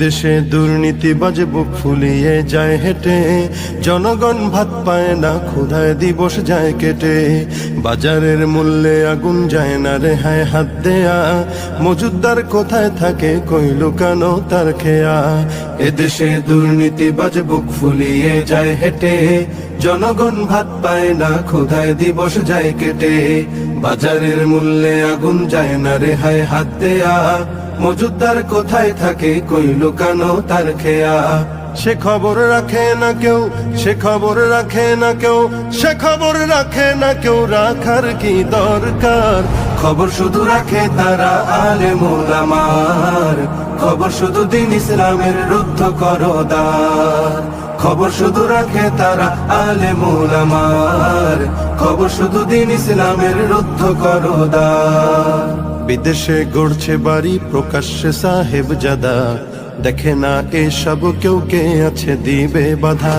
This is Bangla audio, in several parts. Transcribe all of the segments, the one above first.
দেশে দুর্নীতিবাজ বুক ফুলিয়ে যায় হেঁটে, জনগণ ভাত পায় না, ক্ষুধায় দিবস যায় কেটে। বাজারের মূল্যে আগুন যায় না রেহাই হাত দেয়া, মজুদদার কোথায় থাকে কই লুকানো তার খেয়া। এদেশে দুর্নীতিবাজ বুক ফুলিয়ে যায় হেঁটে, জনগণ ভাত পায় না, ক্ষুধায় দিবস যায় কেটে। বাজারের মূল্যে আগুন যায় না রেহাই হাত দেয়া, মজুদদার কোথায় থাকে কই লুকানো তার খেয়া। সে খবর রাখে না কেউ, সে খবর রাখে না কেউ, সে খবর রাখে না কেউ, রাখার কি দরকার। খবর শুধু রাখে তারা আলেম ওলামার, খবর শুধু দিন ইসলামের রুদ্ধ করদার। খবর শুধু রাখে তারা আলেম ওলামার, খবর শুধু দিন ইসলামের রুদ্ধ করদার। বিদেশে গড়ছে বাড়ি প্রকাশ্যে সাহেব জাদা, দেখে না এসব কেউ কে আছে দিবে বাধা।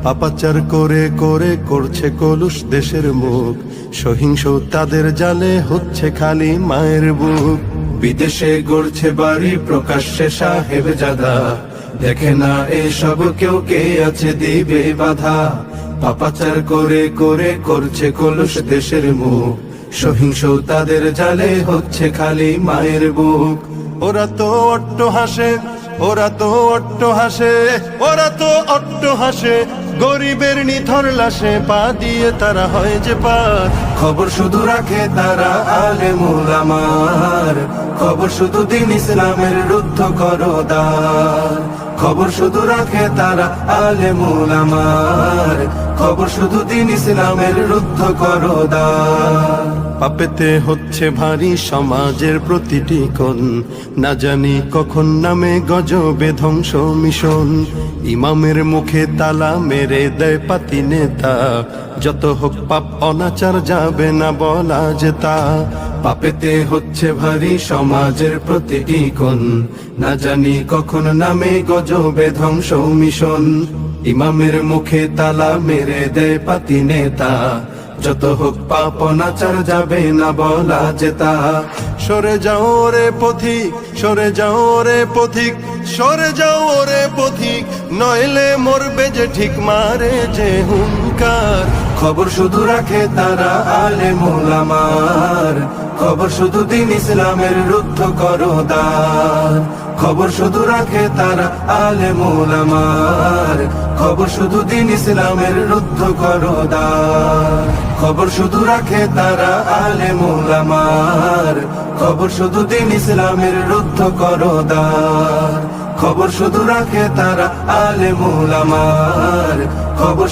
পাপাচার করে করে করছে কলুষ দেশের মুখ, সহিংস তাদের জালে হচ্ছে খালি মায়ের বুক। বিদেশে গড়ছে বাড়ি প্রকাশ্যে সাহেব জাদা, দেখে না এসব কেউ কে আছে দিবে বাধা। পাপাচার করে করে করছে কলুষ দেশের মুখ, সহিংস তাদের জালে হচ্ছে খালি মায়ের বুক। ওরা তো অট্ট হাসে, ওরা তো অট্ট হাসে, ওরা তো অট্ট হাসে, গরিবের নিথর লাশে পা দিয়ে তারা হয় যে পার। খবর শুধু রাখে তারা আলেম ওলামার, খবর শুধু দিন ইসলামের রুদ্ধ করদার। খবর শুধু রাখে তারা আলেম ওলামার, খবর শুধু দিন ইসলামের রুদ্ধ করদার। পাপেতে হচ্ছে ভারী সমাজের প্রতিটি কোণ, না জানি কখন নামে গজবে ধ্বংস মিশন। ইমামের মুখে তালা মেরে দেয় পাতি নেতা, যত হোক পাপ অনাচার যাবে না বলা যেতা। পাপেতে হচ্ছে ভারী সমাজের প্রতিটি কোণ, না জানি কখন নামে গজবে ধ্বংস মিশন। ইমামের মুখে তালা মেরে দেয় পাতি নেতা, যত হোক পাপ অনাচার যাবে না বলা যেতা। সরে যাও রে পথিক, সরে যাও রে পথিক, সরে যাও রে পথিক, নইলে মরবে যে ঠিক মারে যে হুঙ্কার। খবর শুধু রাখে তারা আলেম ওলামার, খবর শুধু দিন ইসলামের রুদ্ধ করদার। খবর শুধু রাখে তারা আলেম ওলামার, খবর শুধু দিন ইসলামের রুদ্ধ করদার। খবর শুধু রাখে তারা আলেম ওলামার, খবর শুধু দিন ইসলামের রুদ্ধ করদার। খবর শুধু রাখে তারা আলেম ওলামার, খবর